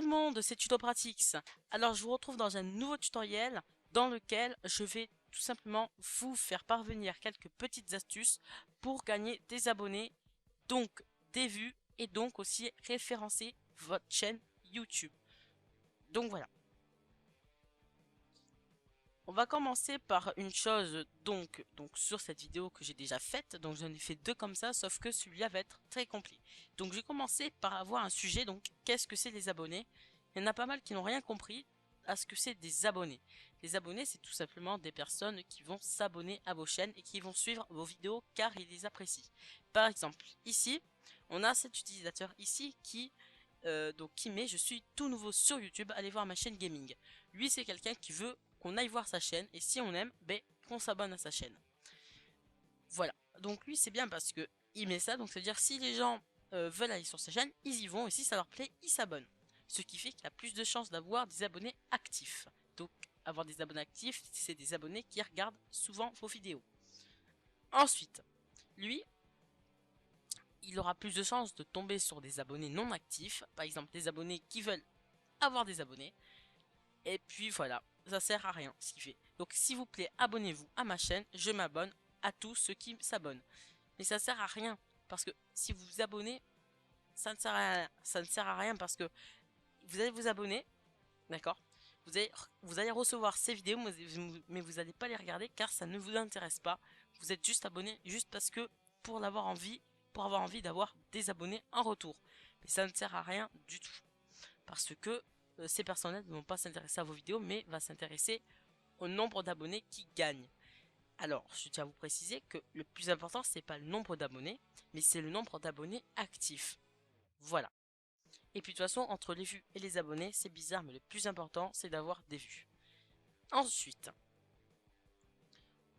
le monde, c'est TutoPratix. Alors je vous retrouve dans un nouveau tutoriel dans lequel je vais tout simplement vous faire parvenir quelques petites astuces pour gagner des abonnés, donc des vues et donc aussi référencer votre chaîne YouTube. Donc voilà. On va commencer par une chose donc sur cette vidéo que j'ai déjà faite. Donc j'en ai fait deux comme ça, sauf que celui-là va être très complet. Donc je vais commencer par avoir un sujet, donc qu'est-ce que c'est les abonnés? Il y en a pas mal qui n'ont rien compris à ce que c'est des abonnés. Les abonnés, c'est tout simplement des personnes qui vont s'abonner à vos chaînes et qui vont suivre vos vidéos car ils les apprécient. Par exemple, ici, on a cet utilisateur ici qui met je suis tout nouveau sur YouTube, allez voir ma chaîne gaming. Lui, c'est quelqu'un qui veut qu'on aille voir sa chaîne et si on aime, ben qu'on s'abonne à sa chaîne. Voilà. Donc lui, c'est bien parce que il met ça, donc c'est à dire si les gens veulent aller sur sa chaîne, ils y vont et si ça leur plaît, ils s'abonnent. Ce qui fait qu'il a plus de chances d'avoir des abonnés actifs. Donc avoir des abonnés actifs, c'est des abonnés qui regardent souvent vos vidéos. Ensuite, lui, il aura plus de chances de tomber sur des abonnés non actifs, par exemple des abonnés qui veulent avoir des abonnés. Et puis voilà, ça sert à rien ce qu'il fait. Donc s'il vous plaît, abonnez-vous à ma chaîne, je m'abonne à tous ceux qui s'abonnent. Mais ça sert à rien, parce que si vous vous abonnez, ça ne sert à rien. Ça ne sert à rien parce que vous allez vous abonner, d'accord, vous allez recevoir ces vidéos, mais vous n'allez pas les regarder car ça ne vous intéresse pas. Vous êtes juste abonné juste parce que pour l'avoir envie, pour avoir envie d'avoir des abonnés en retour. Mais ça ne sert à rien du tout. Parce que ces personnes ne vont pas s'intéresser à vos vidéos, mais va s'intéresser au nombre d'abonnés qui gagnent. Alors, je tiens à vous préciser que le plus important, c'est pas le nombre d'abonnés, mais c'est le nombre d'abonnés actifs. Voilà. Et puis de toute façon, entre les vues et les abonnés, c'est bizarre, mais le plus important, c'est d'avoir des vues. Ensuite,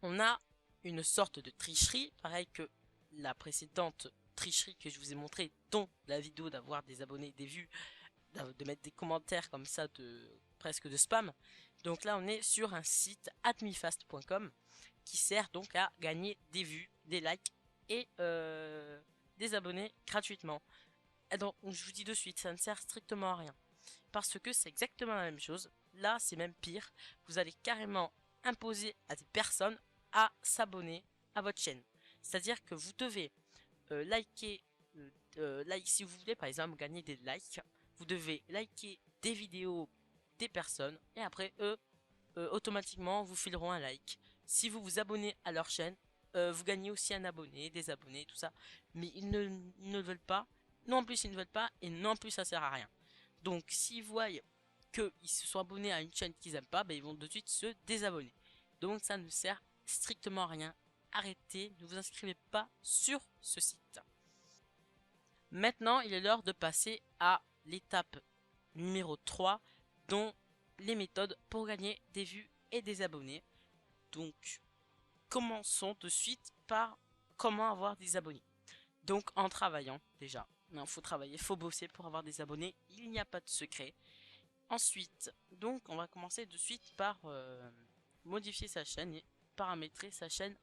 on a une sorte de tricherie, pareil que la précédente tricherie que je vous ai montré, dont la vidéo d'avoir des abonnés, des vues, de mettre des commentaires comme ça presque de spam. Donc là on est sur un site atmifast.com qui sert donc à gagner des vues, des likes et des abonnés gratuitement. Et donc je vous dis de suite, ça ne sert strictement à rien. Parce que c'est exactement la même chose. Là c'est même pire. Vous allez carrément imposer à des personnes à s'abonner à votre chaîne. C'est-à-dire que vous devez liker, si vous voulez par exemple gagner des likes, vous devez liker des vidéos des personnes et après eux, automatiquement vous fileront un like. Si vous vous abonnez à leur chaîne, vous gagnez aussi un abonné, des abonnés, tout ça. Mais ils ne veulent pas, non en plus ils ne veulent pas et non plus ça sert à rien. Donc s'ils voient qu'ils se sont abonnés à une chaîne qu'ils aiment pas, ben, ils vont de suite se désabonner. Donc ça ne sert strictement à rien. Arrêtez, ne vous inscrivez pas sur ce site. Maintenant, il est l'heure de passer à l'étape numéro 3, dont les méthodes pour gagner des vues et des abonnés. Donc, commençons de suite par comment avoir des abonnés. Donc, en travaillant, déjà. Il faut travailler, il faut bosser pour avoir des abonnés. Il n'y a pas de secret. Ensuite, donc, on va commencer de suite par modifier sa chaîne et paramétrer sa chaîne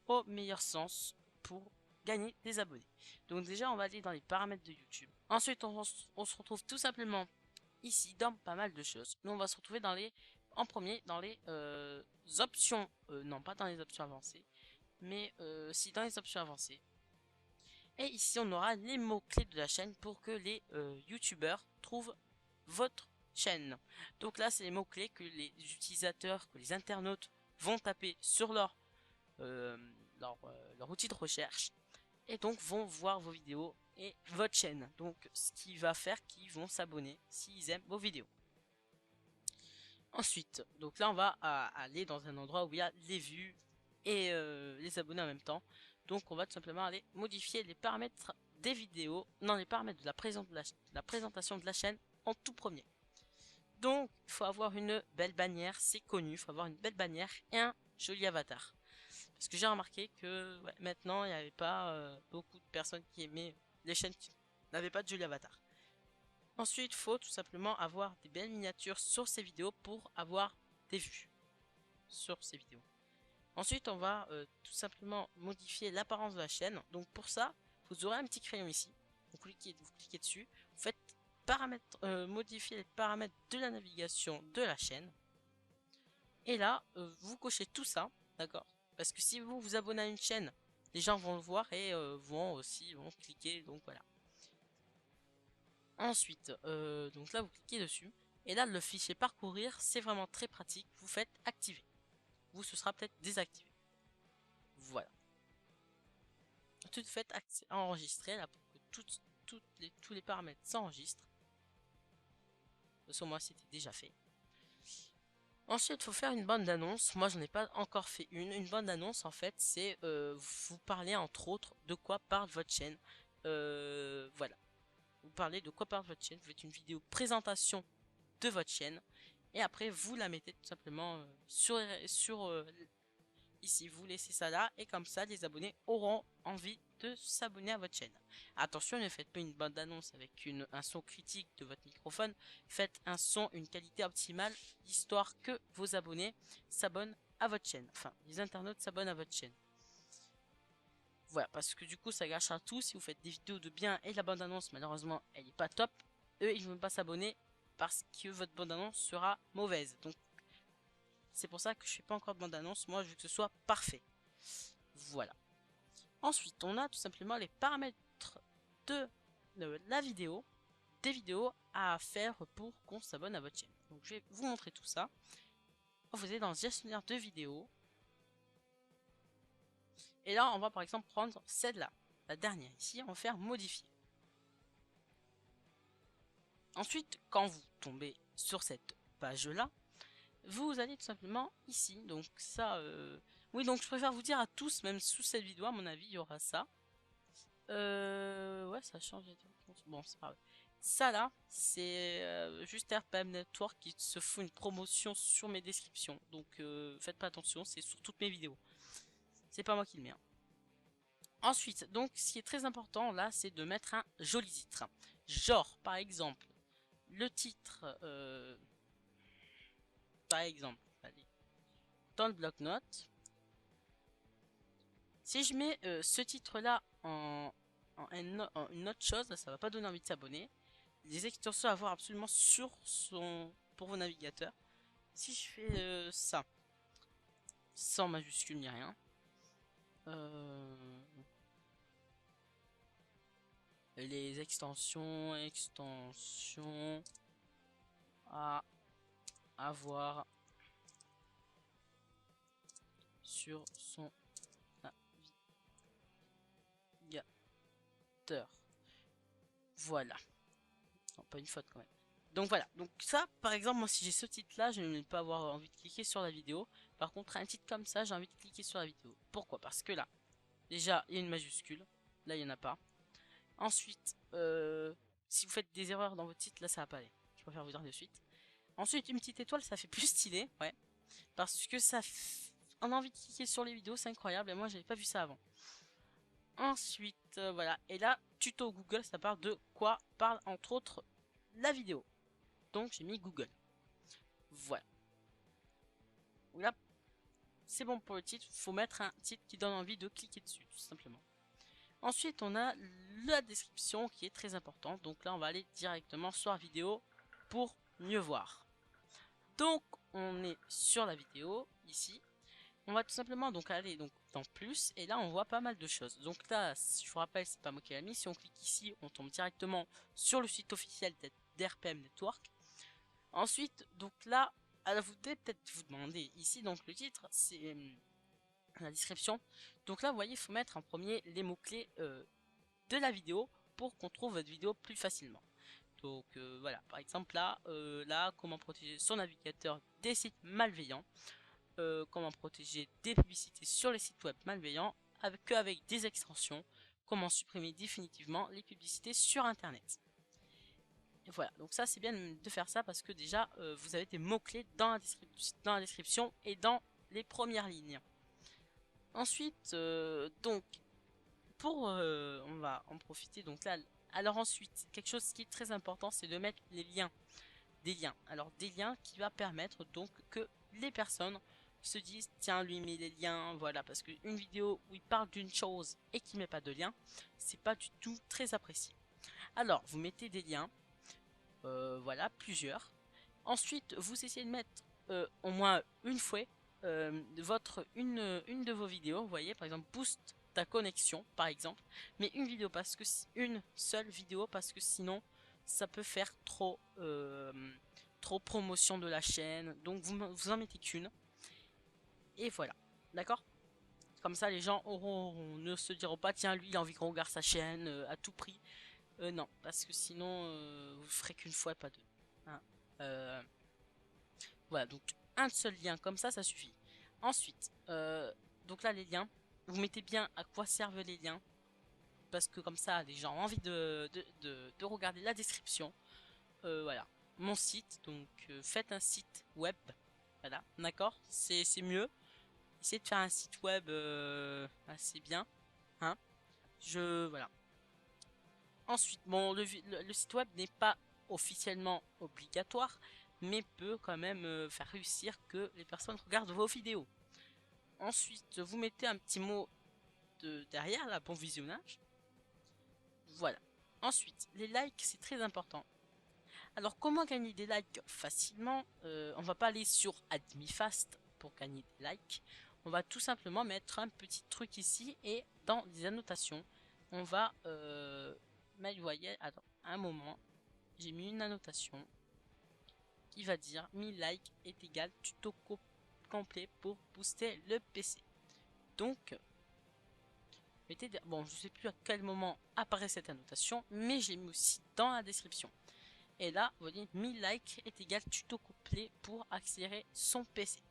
au meilleur sens pour gagner des abonnés. Donc déjà, on va aller dans les paramètres de YouTube. Ensuite, on se retrouve tout simplement ici dans pas mal de choses. Nous, on va se retrouver en premier, dans les options, non pas dans les options avancées, mais si dans les options avancées. Et ici, on aura les mots-clés de la chaîne pour que les YouTubeurs trouvent votre chaîne. Donc là, c'est les mots-clés que les utilisateurs, que les internautes vont taper sur euh, leur outil de recherche et donc vont voir vos vidéos et votre chaîne. Donc ce qui va faire qu'ils vont s'abonner s'ils aiment vos vidéos. Ensuite, donc là on va aller dans un endroit où il y a les vues et les abonnés en même temps. Donc on va tout simplement aller modifier les paramètres des vidéos, non les paramètres de la présentation de la chaîne en tout premier. Donc il faut avoir une belle bannière, c'est connu, il faut avoir une belle bannière et un joli avatar. Parce que j'ai remarqué que maintenant il n'y avait pas beaucoup de personnes qui aimaient les chaînes qui n'avaient pas de joli avatar. Ensuite, il faut tout simplement avoir des belles miniatures sur ces vidéos pour avoir des vues sur ces vidéos. Ensuite, on va tout simplement modifier l'apparence de la chaîne. Donc pour ça, vous aurez un petit crayon ici. Vous cliquez dessus. Vous faites paramètres, modifier les paramètres de la navigation de la chaîne. Et là, vous cochez tout ça, d'accord? Parce que si vous vous abonnez à une chaîne, les gens vont le voir et vont cliquer, donc voilà. Ensuite, donc là vous cliquez dessus, et là le fichier parcourir, c'est vraiment très pratique. Vous faites activer. Vous, ce sera peut-être désactivé. Voilà. Tout fait enregistrer là pour que tous les paramètres s'enregistrent. Sur moi c'était déjà fait. Ensuite, il faut faire une bande d'annonce. Moi, j'en ai pas encore fait une. Une bande d'annonce, en fait, c'est vous parlez entre autres de quoi parle votre chaîne. Voilà. Vous parlez de quoi parle votre chaîne. Vous faites une vidéo présentation de votre chaîne. Et après, vous la mettez tout simplement sur ici. Vous laissez ça là. Et comme ça, les abonnés auront envie de s'abonner à votre chaîne. Attention, ne faites pas une bande d'annonce avec un son critique de votre microphone. Faites un son, une qualité optimale, histoire que vos abonnés s'abonnent à votre chaîne. Enfin, les internautes s'abonnent à votre chaîne. Voilà, parce que du coup, ça gâche un tout. Si vous faites des vidéos de bien et la bande annonce, malheureusement, elle n'est pas top, eux, ils ne vont pas s'abonner parce que votre bande annonce sera mauvaise. Donc, c'est pour ça que je ne fais pas encore de bande annonce. Moi, je veux que ce soit parfait. Voilà. Ensuite, on a tout simplement les paramètres de la vidéo, des vidéos à faire pour qu'on s'abonne à votre chaîne. Donc, je vais vous montrer tout ça. Vous allez dans le gestionnaire de vidéos. Et là, on va par exemple prendre celle-là, la dernière ici, on va faire modifier. Ensuite, quand vous tombez sur cette page-là, vous allez tout simplement ici. Donc ça, oui, donc je préfère vous dire à tous, même sous cette vidéo, à mon avis, il y aura ça. Ouais, ça change. Bon, c'est pas grave. Ça là, c'est juste RPM Network qui se fout une promotion sur mes descriptions. Donc faites pas attention, c'est sur toutes mes vidéos. C'est pas moi qui le mets. Hein. Ensuite, donc ce qui est très important là, c'est de mettre un joli titre. Genre, par exemple, le titre, par exemple, allez, dans le bloc-notes. Si je mets ce titre là en une autre chose, ça va pas donner envie de s'abonner. Les extensions à voir absolument pour vos navigateurs. Si je fais ça, sans majuscule ni rien, les extensions à avoir sur son navigateur. Voilà. Non, pas une faute quand même. Donc voilà, donc ça par exemple moi si j'ai ce titre là je ne vais pas avoir envie de cliquer sur la vidéo. Par contre un titre comme ça j'ai envie de cliquer sur la vidéo. Pourquoi? Parce que là déjà il y a une majuscule, là il n'y en a pas. Ensuite si vous faites des erreurs dans votre titre là ça va pas aller. Je préfère vous dire de suite. Ensuite une petite étoile ça fait plus stylé, ouais. Parce que on a envie de cliquer sur les vidéos, c'est incroyable et moi j'avais pas vu ça avant. Ensuite voilà, et là tuto Google ça parle de quoi parle entre autres la vidéo. Donc j'ai mis Google. Voilà. Là, c'est bon pour le titre. Il faut mettre un titre qui donne envie de cliquer dessus, tout simplement. Ensuite, on a la description qui est très importante. Donc là, on va aller directement sur la vidéo pour mieux voir. Donc, on est sur la vidéo, ici. On va tout simplement donc aller dans plus. Et là, on voit pas mal de choses. Donc là, si je vous rappelle, c'est pas moi qui l'ai mis. Si on clique ici, on tombe directement sur le site officiel d'RPM Network. Ensuite, donc là, alors vous devez peut-être vous demander ici, donc le titre, c'est la description. Donc là, vous voyez, il faut mettre en premier les mots-clés de la vidéo pour qu'on trouve votre vidéo plus facilement. Donc voilà, par exemple là, comment protéger son navigateur des sites malveillants, comment protéger des publicités sur les sites web malveillants avec des extensions, comment supprimer définitivement les publicités sur Internet. Et voilà, donc ça c'est bien de faire ça parce que déjà vous avez des mots-clés dans la description et dans les premières lignes. Ensuite, donc, on va en profiter, donc là, alors ensuite, quelque chose qui est très important, c'est de mettre des liens. Alors des liens qui va permettre donc que les personnes se disent, tiens, lui met des liens, voilà, parce qu'une vidéo où il parle d'une chose et qui met pas de lien, c'est pas du tout très apprécié. Alors, vous mettez des liens. voilà, plusieurs. Ensuite, vous essayez de mettre au moins une fois une de vos vidéos, vous voyez, par exemple, boost ta connexion, par exemple, mais une vidéo parce que une seule vidéo parce que sinon ça peut faire trop promotion de la chaîne, donc vous en mettez qu'une et voilà, d'accord. Comme ça, les gens ne se diront pas, tiens, lui, il a envie qu'on regarde sa chaîne à tout prix. Non, parce que sinon, vous ferez qu'une fois, pas deux. Hein. Euh, voilà, donc un seul lien comme ça suffit. Ensuite, donc là, les liens, vous mettez bien à quoi servent les liens. Parce que comme ça, les gens ont envie de regarder la description. Voilà, mon site, donc faites un site web. Voilà, d'accord, c'est mieux. Essayez de faire un site web assez bien. Hein. Voilà. Ensuite, bon, le site web n'est pas officiellement obligatoire, mais peut quand même faire réussir que les personnes regardent vos vidéos. Ensuite, vous mettez un petit mot derrière, là, bon visionnage. Voilà. Ensuite, les likes, c'est très important. Alors, comment gagner des likes facilement? On va pas aller sur AdmiFast pour gagner des likes. On va tout simplement mettre un petit truc ici et dans les annotations, on va mettre, vous voyez, attends, un moment, j'ai mis une annotation qui va dire 1000 likes est égal tuto complet pour booster le PC. Donc, bon, je sais plus à quel moment apparaît cette annotation, mais je l'ai mis aussi dans la description. Et là, vous voyez, 1000 likes est égal tuto complet pour accélérer son PC.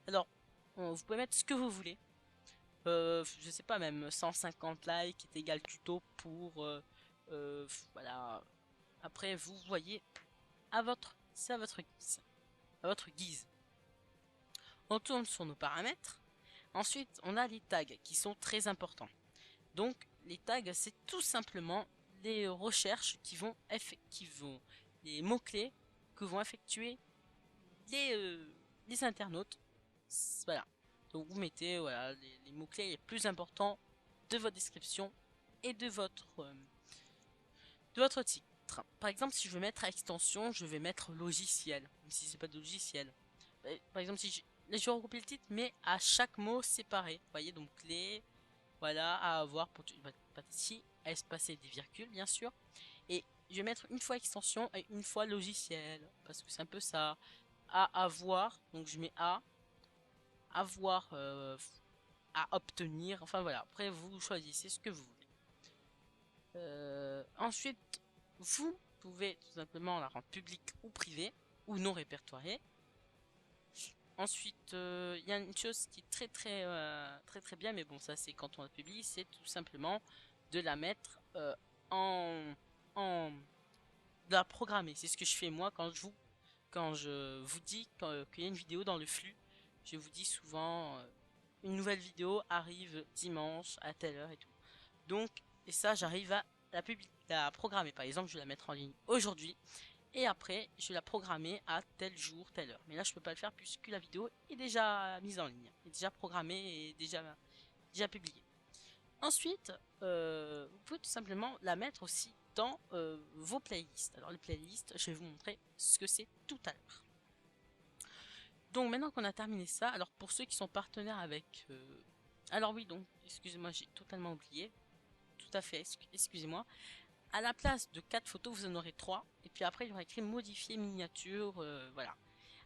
Alors, vous pouvez mettre ce que vous voulez. Je sais pas, même 150 likes est égal tuto pour... voilà. Après, vous voyez, c'est à votre guise. À votre guise. On tourne sur nos paramètres. Ensuite, on a les tags qui sont très importants. Donc, les tags, c'est tout simplement les recherches les mots-clés que vont effectuer les internautes. Voilà. Donc, vous mettez voilà, les mots-clés les plus importants de votre description et de votre titre. Par exemple, si je veux mettre extension, je vais mettre logiciel, même si c'est pas de logiciel. Par exemple, si je regroupe le titre, mais à chaque mot séparé. Vous voyez, donc les voilà, à avoir pour pas ici, à espacer des virgules, bien sûr. Et je vais mettre une fois extension et une fois logiciel, parce que c'est un peu ça. À avoir, donc je mets à avoir, à obtenir, enfin voilà. Après, vous choisissez ce que vous voulez. Ensuite, vous pouvez tout simplement la rendre publique ou privée, ou non répertoriée. Ensuite, il y a une chose qui est très bien, mais bon, ça c'est quand on la publie, c'est tout simplement de la mettre de la programmer. C'est ce que je fais moi quand je vous dis qu'il y a une vidéo dans le flux. Je vous dis souvent une nouvelle vidéo arrive dimanche à telle heure et tout. Donc, et ça, j'arrive à la programmer. Par exemple, je vais la mettre en ligne aujourd'hui. Et après, je vais la programmer à tel jour, telle heure. Mais là, je peux pas le faire puisque la vidéo est déjà mise en ligne, est déjà programmée et déjà publiée. Ensuite, vous pouvez tout simplement la mettre aussi dans vos playlists. Alors les playlists, je vais vous montrer ce que c'est tout à l'heure. Donc maintenant qu'on a terminé ça, alors pour ceux qui sont partenaires avec... alors oui, donc, excusez-moi, j'ai totalement oublié. Tout à fait, excusez-moi. À la place de 4 photos, vous en aurez 3. Et puis après, il y aura écrit modifier miniature. Voilà.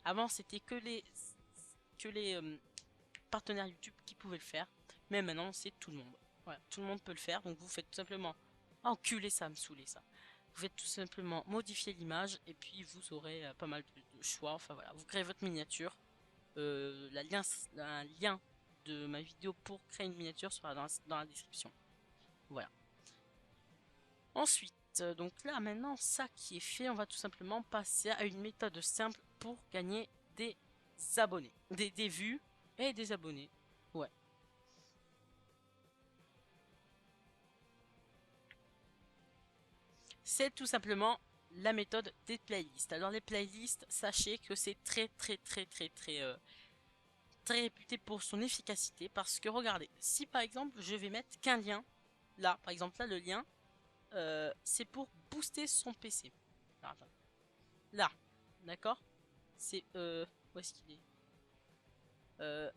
Avant, c'était que les partenaires YouTube qui pouvaient le faire. Mais maintenant, c'est tout le monde. Voilà, tout le monde peut le faire. Donc vous faites tout simplement... Enculé, ça me saoulait ça. Vous faites tout simplement modifier l'image. Et puis vous aurez pas mal de choix. Enfin voilà, vous créez votre miniature. Un lien de ma vidéo pour créer une miniature sera dans la description. Voilà. Ensuite, donc là maintenant ça qui est fait, on va tout simplement passer à une méthode simple pour gagner des abonnés, des vues et des abonnés. Ouais. C'est tout simplement la méthode des playlists. Alors les playlists, sachez que c'est très réputé pour son efficacité parce que regardez, si par exemple je vais mettre qu'un lien, là par exemple là le lien, c'est pour booster son PC. Alors, là, d'accord? C'est où est-ce qu'il est? Je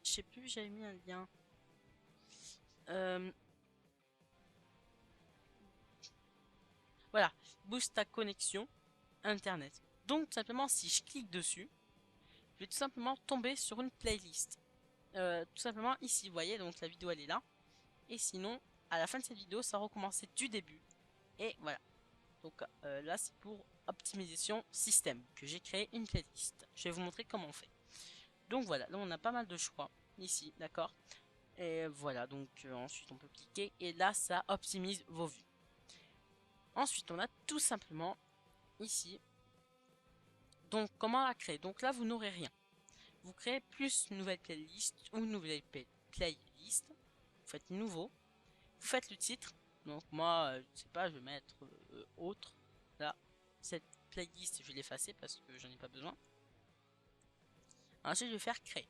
sais plus, j'avais mis un lien. Euh, voilà, booste ta connexion internet. Donc tout simplement, si je clique dessus, je vais tout simplement tomber sur une playlist. Tout simplement ici, vous voyez, donc la vidéo elle est là. Et sinon, à la fin de cette vidéo, ça va recommencer du début. Et voilà. Donc là, c'est pour optimisation système que j'ai créé une playlist. Je vais vous montrer comment on fait. Donc voilà, là on a pas mal de choix ici, d'accord? Et voilà, donc ensuite on peut cliquer et là ça optimise vos vues. Ensuite, on a tout simplement ici. Donc comment la créer? Donc là, vous n'aurez rien. Vous créez plus une nouvelle playlist ou une nouvelle playlist. Vous faites nouveau. Vous faites le titre. Donc moi, je sais pas, je vais mettre autre. Là, cette playlist, je vais l'effacer parce que j'en ai pas besoin. Ensuite, je vais faire créer.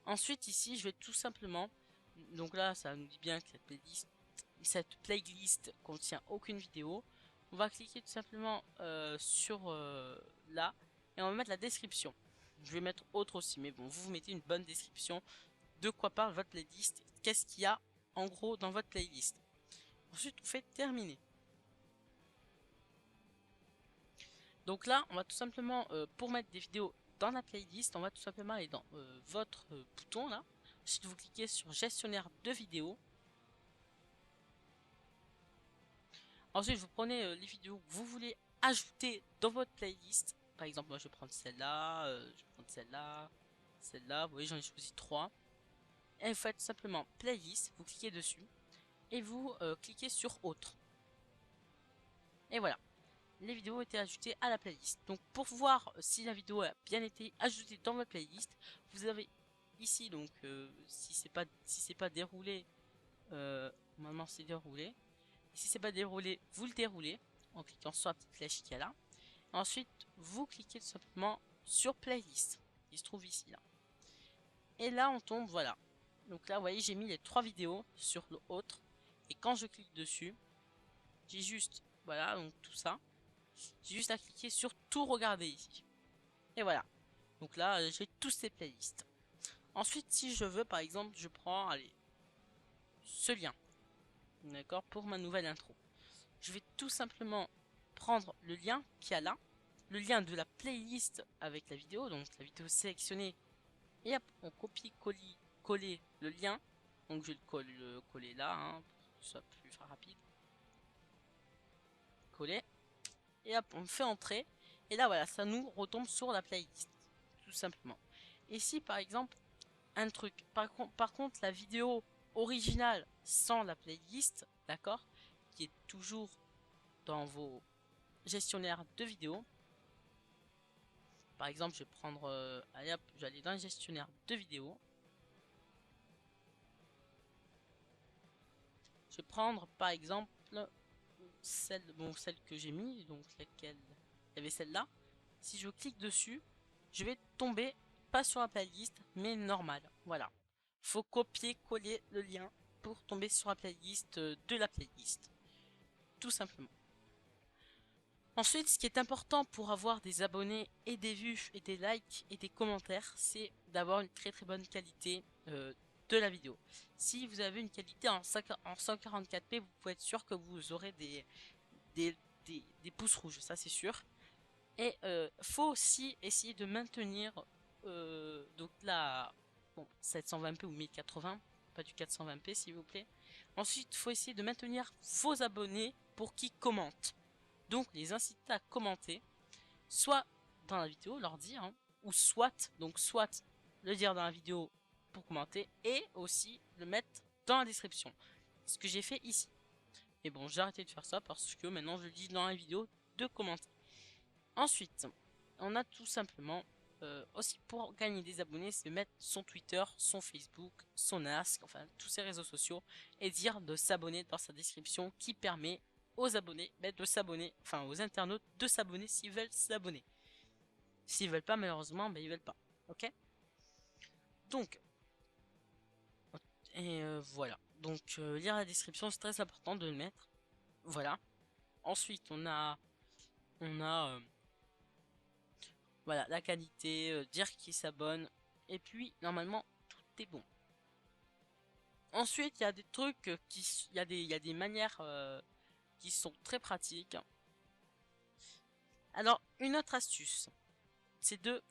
Ensuite, ici, je vais tout simplement. Donc là, ça nous dit bien que cette playlist contient aucune vidéo. On va cliquer tout simplement sur là et on va mettre la description. Je vais mettre autre aussi, mais bon, vous mettez une bonne description de quoi parle votre playlist, qu'est-ce qu'il y a en gros dans votre playlist. Ensuite, vous faites terminer. Donc là, on va tout simplement, pour mettre des vidéos dans la playlist, on va tout simplement aller dans votre bouton là. Ensuite, vous cliquez sur gestionnaire de vidéos. Ensuite, vous prenez les vidéos que vous voulez ajouter dans votre playlist. Par exemple, moi je vais prendre celle-là, je vais prendre celle-là, celle-là. Vous voyez, j'en ai choisi 3. Et vous faites simplement playlist, vous cliquez dessus et vous cliquez sur autre. Et voilà, les vidéos ont été ajoutées à la playlist. Donc pour voir si la vidéo a bien été ajoutée dans votre playlist, vous avez ici donc si c'est pas déroulé, normalement c'est déroulé. Et si c'est pas déroulé, vous le déroulez en cliquant sur la petite flèche qui est là. Ensuite, vous cliquez tout simplement sur playlist qui se trouve ici là. Et là on tombe, voilà. Donc là vous voyez j'ai mis les 3 vidéos sur l'autre. Et quand je clique dessus, j'ai juste, voilà, donc tout ça. J'ai juste à cliquer sur tout regarder ici. Et voilà. Donc là j'ai tous ces playlists. Ensuite si je veux par exemple je prends, allez, ce lien. D'accord, pour ma nouvelle intro. Je vais tout simplement prendre le lien qu'il y a là, le lien de la playlist avec la vidéo, donc la vidéo sélectionnée, et hop, on coller le lien. Donc je vais le coller là, hein, pour que ce soit plus rapide. Coller. Et hop, on fait entrer. Et là voilà, ça nous retombe sur la playlist, tout simplement. Et si par exemple, un truc, par contre la vidéo originale sans la playlist, d'accord, qui est toujours dans vos gestionnaires de vidéos. Par exemple, je vais prendre, allez hop, je vais aller dans le gestionnaire de vidéos. Je vais prendre par exemple celle, bon, celle que j'ai mis, donc laquelle il y avait celle-là. Si je clique dessus, je vais tomber pas sur la playlist, mais normal. Voilà. Faut copier-coller le lien pour tomber sur la playlist de la playlist. Tout simplement. Ensuite, ce qui est important pour avoir des abonnés et des vues et des likes et des commentaires, c'est d'avoir une très très bonne qualité de la vidéo. Si vous avez une qualité en 144p, vous pouvez être sûr que vous aurez des, pouces rouges, ça c'est sûr. Et faut aussi essayer de maintenir donc là, bon, 720p ou 1080, pas du 420p s'il vous plaît. Ensuite, il faut essayer de maintenir vos abonnés pour qu'ils commentent. Donc les inciter à commenter, soit dans la vidéo, leur dire, hein, ou soit le dire dans la vidéo pour commenter, et aussi le mettre dans la description. Ce que j'ai fait ici. Mais bon, j'ai arrêté de faire ça parce que maintenant je le dis dans la vidéo de commenter. Ensuite, on a tout simplement aussi pour gagner des abonnés, c'est mettre son Twitter, son Facebook, son Ask, enfin tous ses réseaux sociaux, et dire de s'abonner dans sa description qui permet aux abonnés de s'abonner, enfin aux internautes de s'abonner s'ils veulent s'abonner. S'ils veulent pas, malheureusement, ils veulent pas. Ok? Donc, et voilà. Donc, lire la description, c'est très important de le mettre. Voilà. Ensuite, on a voilà, la qualité, dire qui s'abonne, et puis normalement tout est bon. Ensuite, il y a des trucs il y a des manières qui sont très pratiques. Alors, une autre astuce, c'est de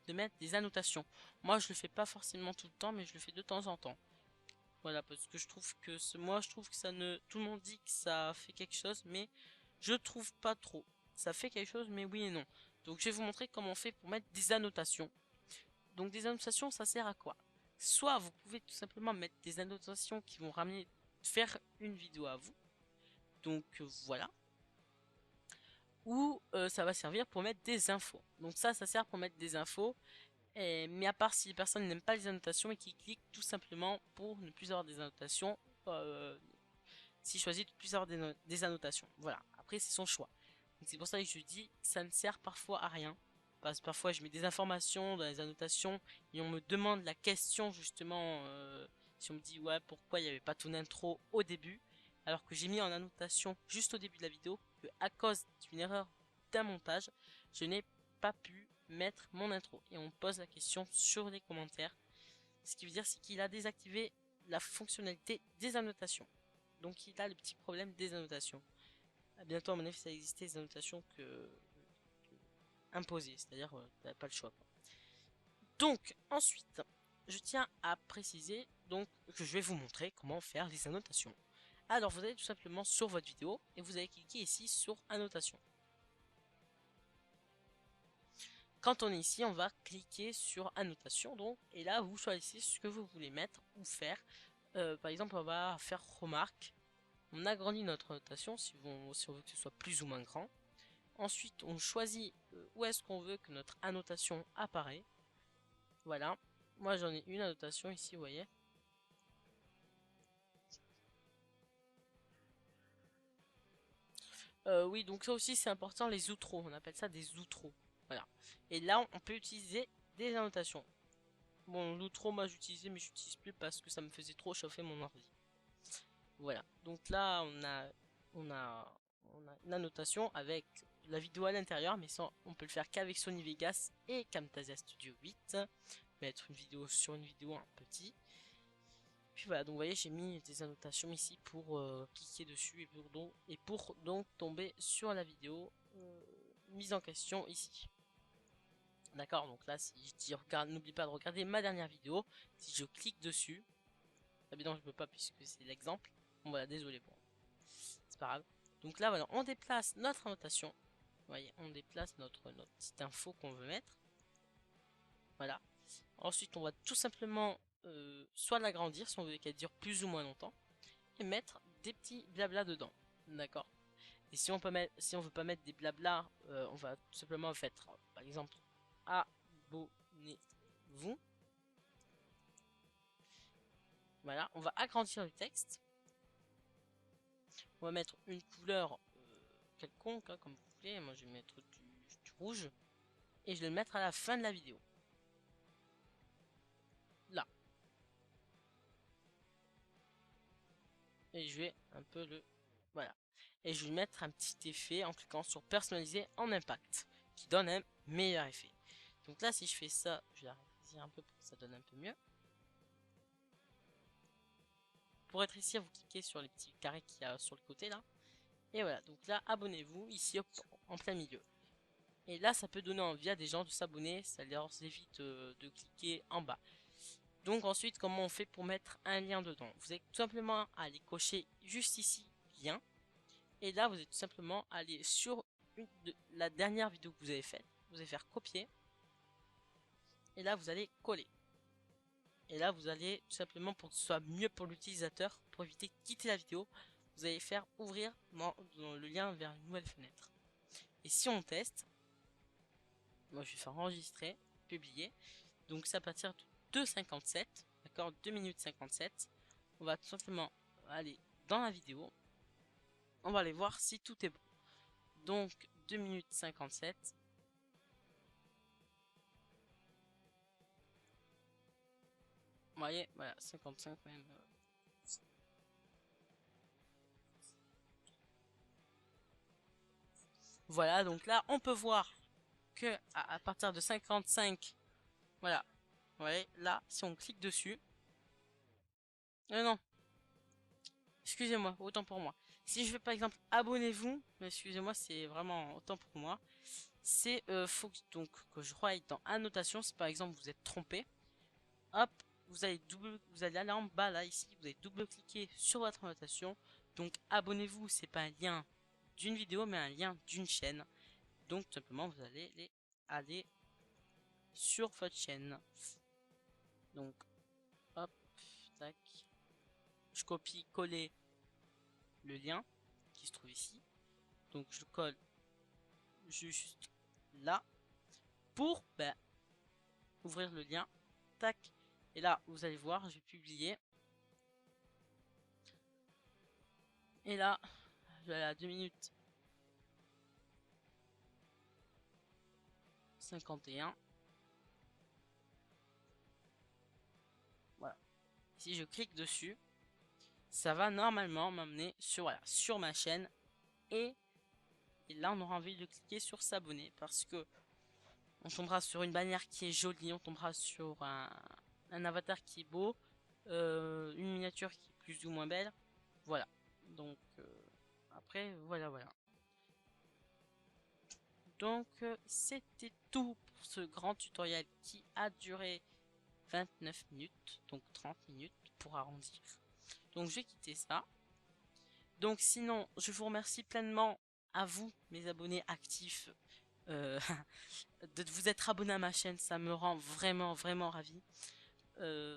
mettre des annotations. Moi, je le fais pas forcément tout le temps, mais je le fais de temps en temps. Voilà, parce que je trouve que moi, je trouve que ça ne, tout le monde dit que ça fait quelque chose, mais je trouve pas trop. Ça fait quelque chose, mais oui et non. Donc, je vais vous montrer comment on fait pour mettre des annotations. Donc, des annotations, ça sert à quoi? Soit vous pouvez tout simplement mettre des annotations qui vont faire une vidéo à vous. Donc, voilà. Ou ça va servir pour mettre des infos. Donc ça sert pour mettre des infos. Mais à part si les personnes n'aiment pas les annotations et qui cliquent tout simplement pour ne plus avoir des annotations, s'ils choisissent de plus avoir des annotations. Voilà, après c'est son choix. Donc c'est pour ça que je dis ça ne sert parfois à rien. Parce que parfois je mets des informations dans les annotations et on me demande la question justement si on me dit ouais pourquoi il n'y avait pas ton intro au début alors que j'ai mis en annotation juste au début de la vidéo que à cause d'une erreur d'un montage je n'ai pas pu mettre mon intro et on me pose la question sur les commentaires. Ce qui veut dire c'est qu'il a désactivé la fonctionnalité des annotations. Donc il a le petit problème des annotations. Bientôt à mon avis ça existait des annotations imposées, c'est-à-dire t'avais pas le choix quoi. Donc ensuite je tiens à préciser donc que je vais vous montrer comment faire les annotations. Alors vous allez tout simplement sur votre vidéo et vous allez cliquer ici sur annotation. Quand on est ici, on va cliquer sur annotation donc et là vous choisissez ce que vous voulez mettre ou faire. Par exemple, on va faire remarque. On agrandit notre annotation si on veut que ce soit plus ou moins grand. Ensuite, on choisit où est-ce qu'on veut que notre annotation apparaît. Voilà. Moi, j'en ai une annotation ici, vous voyez. Oui, donc ça aussi, c'est important, les outros. On appelle ça des outros. Voilà. Et là, on peut utiliser des annotations. Bon, l'outro, moi, j'utilisais, mais j'utilise plus parce que ça me faisait trop chauffer mon ordi. Voilà. Donc là, on a une annotation avec la vidéo à l'intérieur, mais ça, on peut le faire qu'avec Sony Vegas et Camtasia Studio 8. Mettre une vidéo sur une vidéo un petit. Puis voilà, donc vous voyez, j'ai mis des annotations ici pour cliquer dessus et pour donc tomber sur la vidéo mise en question ici. D'accord, donc là, si je dis regarde, n'oublie pas de regarder ma dernière vidéo. Si je clique dessus, évidemment, je peux pas puisque c'est l'exemple. Bon, voilà, désolé pour. C'est pas grave. Donc là, voilà, on déplace notre annotation. Vous voyez, on déplace notre petite info qu'on veut mettre. Voilà. Ensuite, on va tout simplement soit l'agrandir si on veut qu'elle dure plus ou moins longtemps. Et mettre des petits blabla dedans. D'accord. Et si on veut pas mettre des blabla, on va tout simplement mettre, par exemple, abonnez-vous. Voilà, on va agrandir le texte. On va mettre une couleur quelconque, hein, comme vous voulez. Moi, je vais mettre du rouge. Et je vais le mettre à la fin de la vidéo. Là. Et je vais un peu le... Voilà. Et je vais mettre un petit effet en cliquant sur personnaliser en impact. Qui donne un meilleur effet. Donc là, si je fais ça, je vais la un peu pour que ça donne un peu mieux. Pour être ici, vous cliquez sur les petits carrés qu'il y a sur le côté là. Et voilà, donc là, abonnez-vous ici hop, en plein milieu. Et là, ça peut donner envie à des gens de s'abonner, ça leur évite de cliquer en bas. Donc ensuite, comment on fait pour mettre un lien dedans? Vous allez tout simplement aller cocher juste ici, lien. Et là, vous allez tout simplement aller sur la dernière vidéo que vous avez faite. Vous allez faire copier. Et là, vous allez coller. Et là, vous allez tout simplement, pour que ce soit mieux pour l'utilisateur, pour éviter de quitter la vidéo, vous allez faire ouvrir dans le lien vers une nouvelle fenêtre. Et si on teste, moi je vais faire enregistrer, publier. Donc c'est à partir de 2,57, d'accord, 2 minutes 57. On va tout simplement aller dans la vidéo. On va aller voir si tout est bon. Donc 2 minutes 57. Vous voyez, voilà, 55 quand même. Voilà, donc là, on peut voir que à partir de 55, voilà, ouais, là, si on clique dessus, non, excusez-moi, autant pour moi. Si je fais par exemple abonnez-vous, mais excusez-moi, c'est vraiment autant pour moi. C'est faut donc que je crois dans annotation, si par exemple vous êtes trompé, hop, vous allez aller en bas là ici, vous allez double-cliquer sur votre annotation. Donc abonnez-vous, c'est pas un lien d'une vidéo, mais un lien d'une chaîne. Donc tout simplement vous allez aller sur votre chaîne. Donc hop, tac, je copie, coller le lien qui se trouve ici. Donc je colle juste là pour ouvrir le lien. Tac. Et là, vous allez voir, je vais publier. Et là, je vais aller à 2 minutes 51. Voilà. Si je clique dessus, ça va normalement m'amener sur, voilà, sur ma chaîne. Et là, on aura envie de cliquer sur s'abonner parce que on tombera sur une bannière qui est jolie, on tombera sur un avatar qui est beau, une miniature qui est plus ou moins belle. Voilà. Donc, après, voilà. Donc, c'était tout pour ce grand tutoriel qui a duré 29 minutes, donc 30 minutes pour arrondir. Donc, je vais quitter ça. Donc, sinon, je vous remercie pleinement à vous, mes abonnés actifs, euh, de vous être abonnés à ma chaîne. Ça me rend vraiment ravi.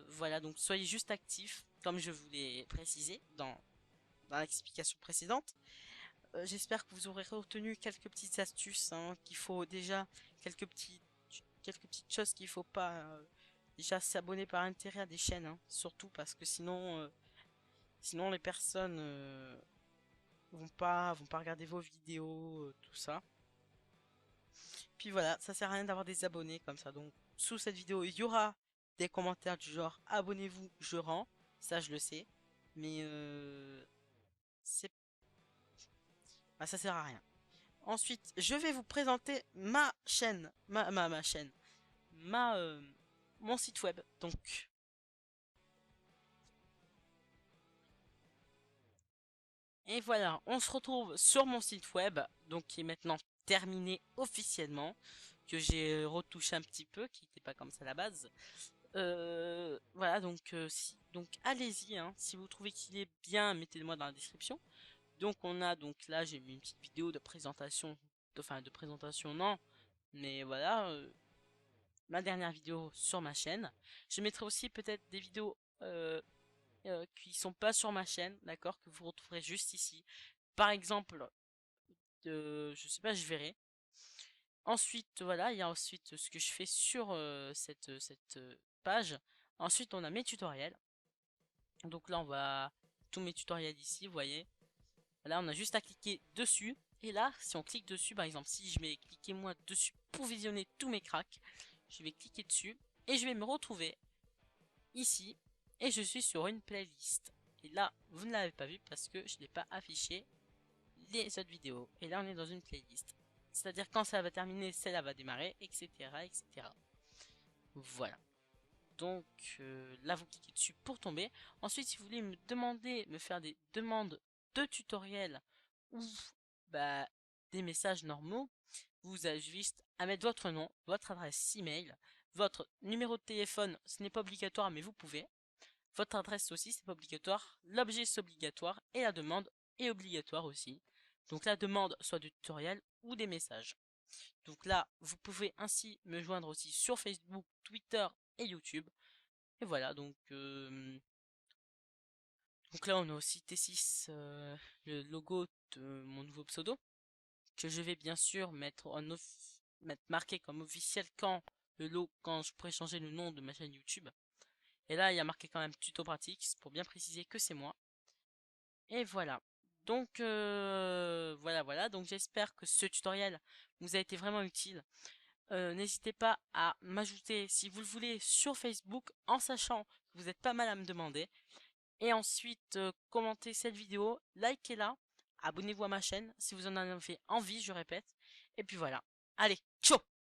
Voilà, donc soyez juste actifs, comme je vous l'ai précisé dans l'explication précédente. J'espère que vous aurez retenu quelques petites astuces, hein, qu'il faut déjà quelques petites choses qu'il faut pas déjà s'abonner par intérêt à des chaînes, hein, surtout parce que sinon les personnes vont pas regarder vos vidéos, tout ça. Puis voilà, ça sert à rien d'avoir des abonnés comme ça. Donc sous cette vidéo, il y aura des commentaires du genre abonnez-vous, je rends, ça je le sais, mais c'est ça sert à rien. Ensuite, je vais vous présenter ma chaîne, ma chaîne, ma mon site web. Donc et voilà, on se retrouve sur mon site web, donc qui est maintenant terminé officiellement, que j'ai retouché un petit peu, qui n'était pas comme ça à la base. Voilà, donc allez-y, hein, si vous trouvez qu'il est bien, mettez-le-moi dans la description. Donc on a donc là j'ai mis une petite vidéo de présentation, enfin de présentation non, mais voilà, ma dernière vidéo sur ma chaîne. Je mettrai aussi peut-être des vidéos qui sont pas sur ma chaîne, d'accord, que vous retrouverez juste ici. Par exemple, je sais pas, je verrai. Ensuite, voilà, il y a ensuite ce que je fais sur cette page. Ensuite, on a mes tutoriels. Donc là, on va tous mes tutoriels ici, vous voyez. Là, on a juste à cliquer dessus. Et là, si on clique dessus, par exemple, si je vais cliquer moi dessus pour visionner tous mes cracks, je vais cliquer dessus et je vais me retrouver ici et je suis sur une playlist. Et là, vous ne l'avez pas vu parce que je n'ai pas affiché les autres vidéos. Et là, on est dans une playlist. C'est-à-dire quand ça va terminer, celle-là va démarrer, etc. Voilà. Donc là, vous cliquez dessus pour tomber. Ensuite, si vous voulez me faire des demandes de tutoriels ou bah, des messages normaux, vous avez juste à mettre votre nom, votre adresse email, votre numéro de téléphone, ce n'est pas obligatoire, mais vous pouvez. Votre adresse aussi, c'est pas obligatoire. L'objet, c'est obligatoire. Et la demande est obligatoire aussi. Donc la demande, soit du tutoriel ou des messages. Donc là, vous pouvez ainsi me joindre aussi sur Facebook, Twitter et YouTube. Et voilà, donc là on a aussi T6, le logo de mon nouveau pseudo, que je vais bien sûr mettre marqué comme officiel quand je pourrai changer le nom de ma chaîne YouTube. Et là il y a marqué quand même tuto pratique, pour bien préciser que c'est moi. Et voilà. Donc voilà, donc j'espère que ce tutoriel vous a été vraiment utile. N'hésitez pas à m'ajouter si vous le voulez sur Facebook en sachant que vous êtes pas mal à me demander. Et ensuite, commentez cette vidéo, likez-la, abonnez-vous à ma chaîne si vous en avez envie, je répète. Et puis voilà. Allez, ciao!